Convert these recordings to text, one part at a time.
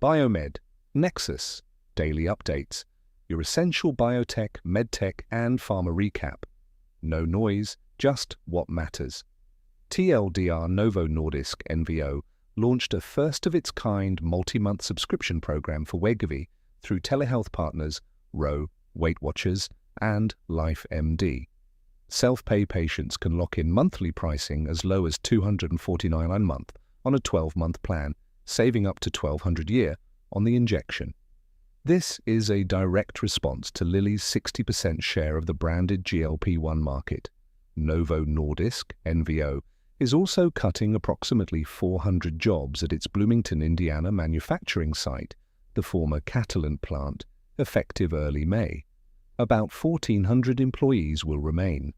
Biomed, Nexus, daily updates, your essential biotech, medtech, and pharma recap. No noise, just what matters. TLDR Novo Nordisk NVO launched a first-of-its-kind multi-month subscription program for Wegovy through telehealth partners Ro, Weight Watchers, and LifeMD. Self-pay patients can lock in monthly pricing as low as $249 a month on a 12-month plan, saving up to $1,200 a year on the injection. This is a direct response to Lilly's 60% share of the branded GLP-1 market. Novo Nordisk, NVO, is also cutting approximately 400 jobs at its Bloomington, Indiana manufacturing site, the former Catalent plant, effective early May. About 1,400 employees will remain.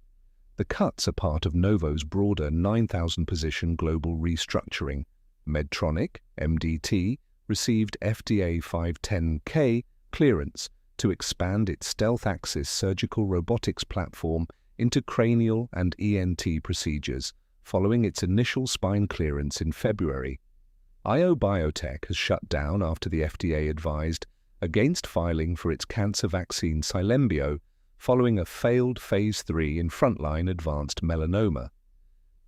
The cuts are part of Novo's broader 9,000-position global restructuring. Medtronic, MDT, received FDA 510(k) clearance to expand its Stealth Axis surgical robotics platform into cranial and ENT procedures, following its initial spine clearance in February. IO Biotech has shut down after the FDA advised against filing for its cancer vaccine Cylembio following a failed Phase 3 in frontline advanced melanoma.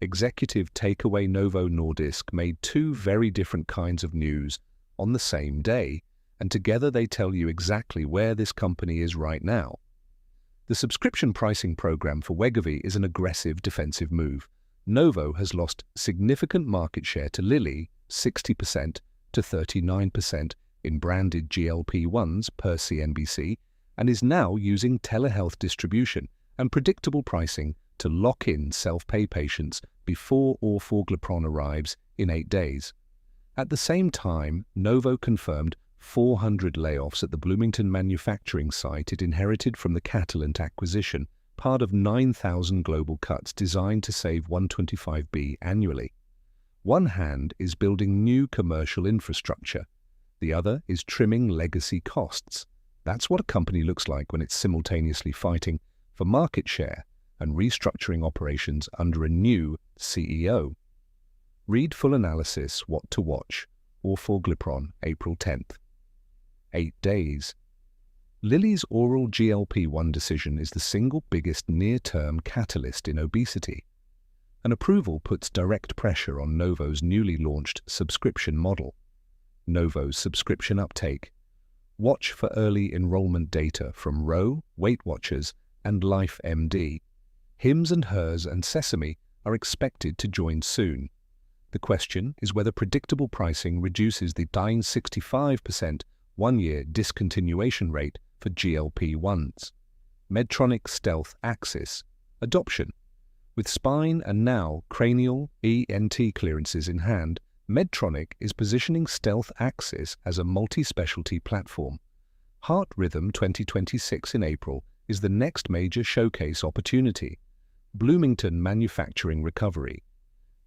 Executive takeaway Novo Nordisk made two very different kinds of news on the same day, and together they tell you exactly where this company is right now. The subscription pricing program for Wegovy is an aggressive defensive move. Novo has lost significant market share to Lilly, 60% to 39% in branded GLP-1s per CNBC, and is now using telehealth distribution and predictable pricing to lock in self-pay patients before Orforglipron arrives in 8 days. At the same time, Novo confirmed 400 layoffs at the Bloomington manufacturing site it inherited from the Catalent acquisition, part of 9,000 global cuts designed to save $125 annually. One hand is building new commercial infrastructure. The other is trimming legacy costs. That's what a company looks like when it's simultaneously fighting for market share and restructuring operations under a new CEO. Read full analysis, What to Watch, Orforglipron, April 10th. 8 days. Lilly's oral GLP-1 decision is the single biggest near-term catalyst in obesity. An approval puts direct pressure on Novo's newly launched subscription model. Novo's subscription uptake. Watch for early enrollment data from Ro, Weight Watchers, and LifeMD. Hims & Hers and Sesame are expected to join soon. The question is whether predictable pricing reduces the dying 65% one-year discontinuation rate for GLP-1s. Medtronic Stealth Axis. Adoption. With spine and now cranial ENT clearances in hand, Medtronic is positioning Stealth Axis as a multi-specialty platform. Heart Rhythm 2026 in April is the next major showcase opportunity. Bloomington manufacturing recovery.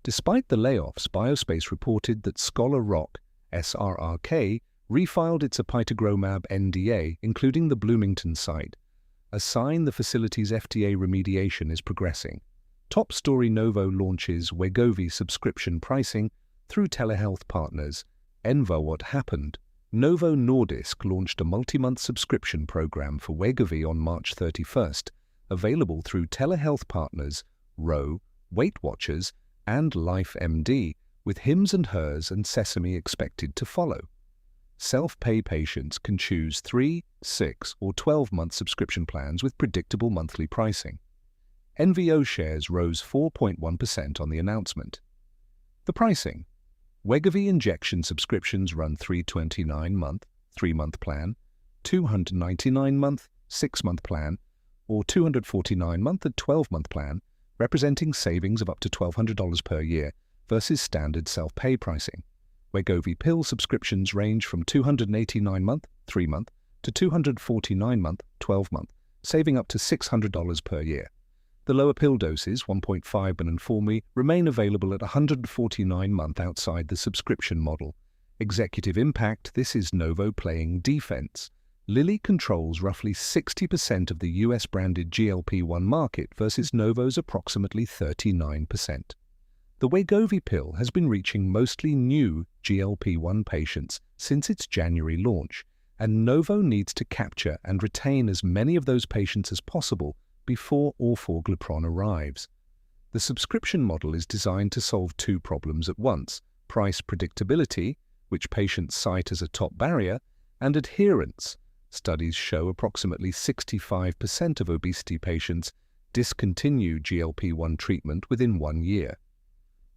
Despite the layoffs, Biospace reported that Scholar Rock, SRRK, refiled its apitegromab NDA, including the Bloomington site, a sign the facility's FDA remediation is progressing. Top story: Novo launches Wegovy subscription pricing through telehealth partners. Enva What happened? Novo Nordisk launched a multi-month subscription program for Wegovy on March 31st, available through telehealth partners Ro, Weight Watchers, and LifeMD, with Hims & Hers and Sesame expected to follow. Self-pay patients can choose 3, 6, or 12-month subscription plans with predictable monthly pricing. NVO shares rose 4.1% on the announcement. The pricing. Wegovy injection subscriptions run $329-month, 3-month plan, $299-month, 6-month plan, or $249-month and 12-month plan, representing savings of up to $1,200 per year versus standard self-pay pricing. Wegovy pill subscriptions range from $289-month, 3-month, to $249-month, 12-month, saving up to $600 per year. The lower pill doses, 1.5 and 4 mg, remain available at $149-month outside the subscription model. Executive impact: this is Novo playing defense. Lilly controls roughly 60% of the US-branded GLP-1 market versus Novo's approximately 39%. The Wegovy pill has been reaching mostly new GLP-1 patients since its January launch, and Novo needs to capture and retain as many of those patients as possible before Orforglipron arrives. The subscription model is designed to solve two problems at once: price predictability, which patients cite as a top barrier, and adherence. Studies show approximately 65% of obesity patients discontinue GLP-1 treatment within 1 year.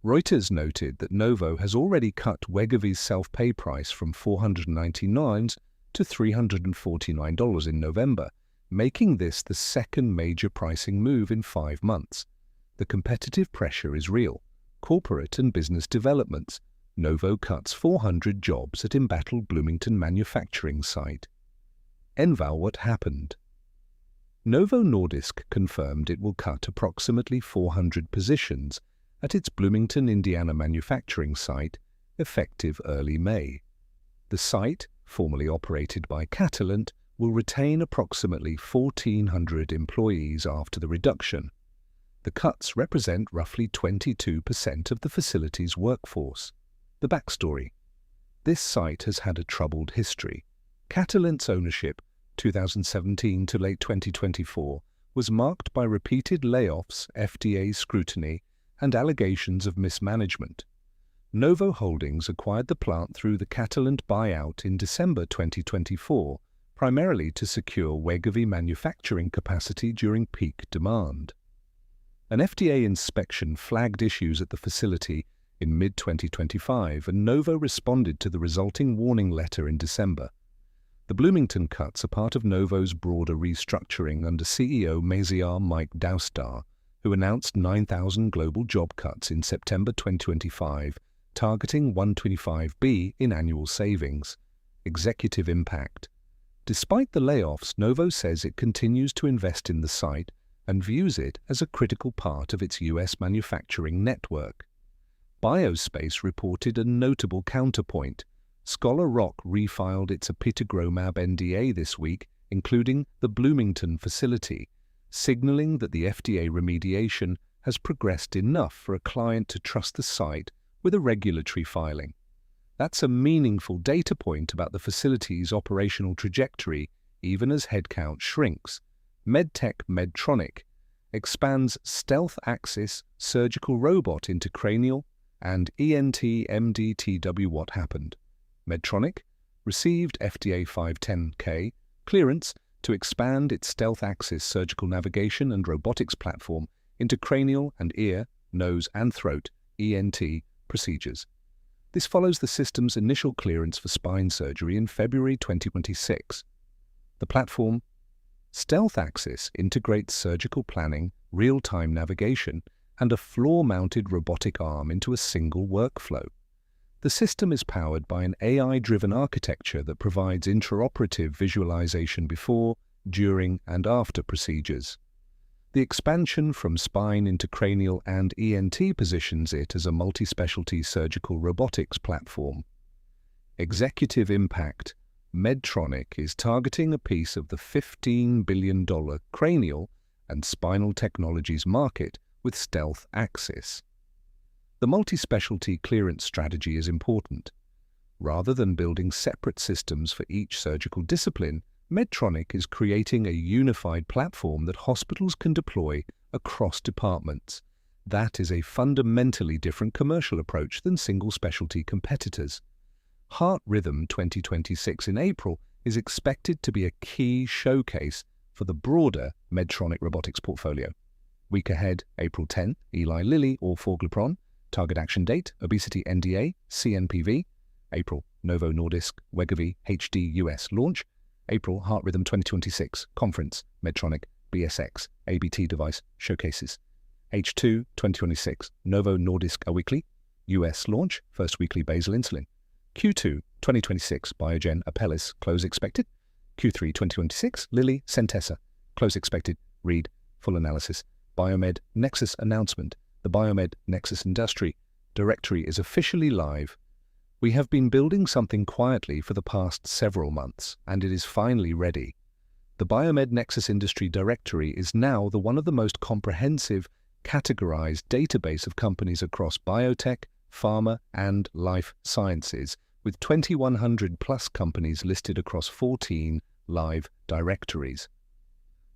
Reuters noted that Novo has already cut Wegovy's self-pay price from $499 to $349 in November, making this the second major pricing move in 5 months. The competitive pressure is real. Corporate and business developments. Novo cuts 400 jobs at embattled Bloomington manufacturing site. What happened? Novo Nordisk confirmed it will cut approximately 400 positions at its Bloomington, Indiana manufacturing site, effective early May. The site, formerly operated by Catalent, will retain approximately 1,400 employees after the reduction. The cuts represent roughly 22% of the facility's workforce. The backstory. This site has had a troubled history. Catalent's ownership, 2017 to late 2024, was marked by repeated layoffs, FDA scrutiny, and allegations of mismanagement. Novo Holdings acquired the plant through the Catalent buyout in December 2024, primarily to secure Wegovy manufacturing capacity during peak demand. An FDA inspection flagged issues at the facility in mid-2025, and Novo responded to the resulting warning letter in December. The Bloomington cuts are part of Novo's broader restructuring under CEO Mike Doustar, who announced 9,000 global job cuts in September 2025, targeting $125 in annual savings. Executive impact. Despite the layoffs, Novo says it continues to invest in the site and views it as a critical part of its U.S. manufacturing network. Biospace reported a notable counterpoint. Scholar Rock refiled its apitegromab NDA this week, including the Bloomington facility, signaling that the FDA remediation has progressed enough for a client to trust the site with a regulatory filing. That's a meaningful data point about the facility's operational trajectory, even as headcount shrinks. Medtronic expands stealth axis surgical robot into cranial and ENT MDTW. What happened? Medtronic received FDA 510(k) clearance to expand its stealth axis surgical navigation and robotics platform into cranial and ear, nose and throat ENT procedures. This follows the system's initial clearance for spine surgery in February 2026. The platform, Stealth Axis, integrates surgical planning, real-time navigation, and a floor-mounted robotic arm into a single workflow. The system is powered by an AI-driven architecture that provides intraoperative visualization before, during, and after procedures. The expansion from spine into cranial and ENT positions it as a multi-specialty surgical robotics platform. Executive impact. Medtronic is targeting a piece of the $15 billion cranial and spinal technologies market with Stealth Axis. The multi-specialty clearance strategy is important. Rather than building separate systems for each surgical discipline, Medtronic is creating a unified platform that hospitals can deploy across departments. That is a fundamentally different commercial approach than single specialty competitors. Heart Rhythm 2026 in April is expected to be a key showcase for the broader Medtronic robotics portfolio. Week ahead, April 10, Eli Lilly Orforglipron. Target action date, obesity NDA, CNPV. April, Novo Nordisk Wegovy HD US launch. April, Heart Rhythm 2026 conference, Medtronic BSX ABT device showcases. H2 2026, Novo Nordisk a weekly US launch, first weekly basal insulin. Q2 2026, Biogen Apellis close expected. Q3 2026, Lilly Centessa close expected. Read full analysis. Biomed Nexus announcement. The Biomed Nexus Industry Directory is officially live. We have been building something quietly for the past several months, and it is finally ready. The Biomed Nexus Industry Directory is now one of the most comprehensive categorized database of companies across biotech, pharma, and life sciences, with 2,100 plus companies listed across 14 live directories.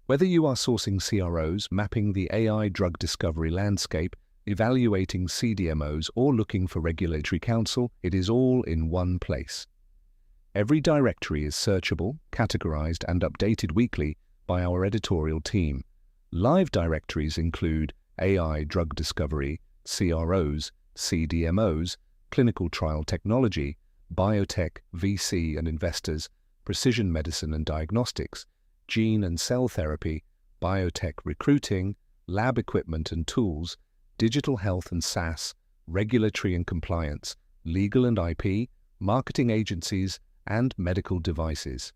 Whether you are sourcing CROs, mapping the AI drug discovery landscape, evaluating CDMOs, or looking for regulatory counsel, it is all in one place. Every directory is searchable, categorized, and updated weekly by our editorial team. Live directories include AI drug discovery, CROs, CDMOs, clinical trial technology, biotech, VC and investors, precision medicine and diagnostics, gene and cell therapy, biotech recruiting, lab equipment and tools, digital health and SaaS, regulatory and compliance, legal and IP, marketing agencies, and medical devices.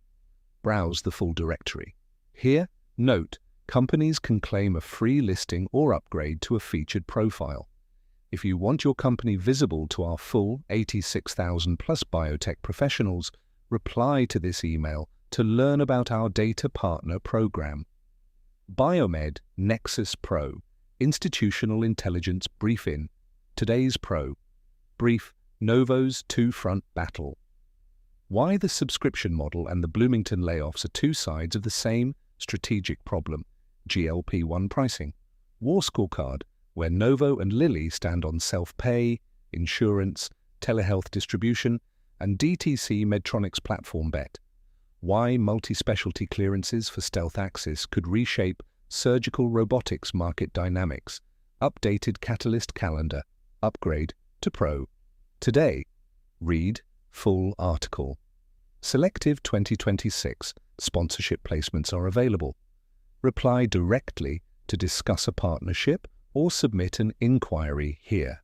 Browse the full directory. Here, note, companies can claim a free listing or upgrade to a featured profile. If you want your company visible to our full 86,000 plus biotech professionals, reply to this email to learn about our Data Partner Program. Biomed Nexus Pro, Institutional Intelligence Brief-In. Today's Pro. Brief, Novo's two-front battle. Why the subscription model and the Bloomington layoffs are two sides of the same strategic problem. GLP-1 pricing. War Scorecard, where Novo and Lilly stand on self-pay, insurance, telehealth distribution, and DTC Medtronic's platform bet. Why multi-specialty clearances for Stealth Axis could reshape surgical robotics market dynamics. Updated Catalyst calendar. Upgrade to Pro. Today, read full article. Selective 2026 sponsorship placements are available. Reply directly to discuss a partnership or submit an inquiry here.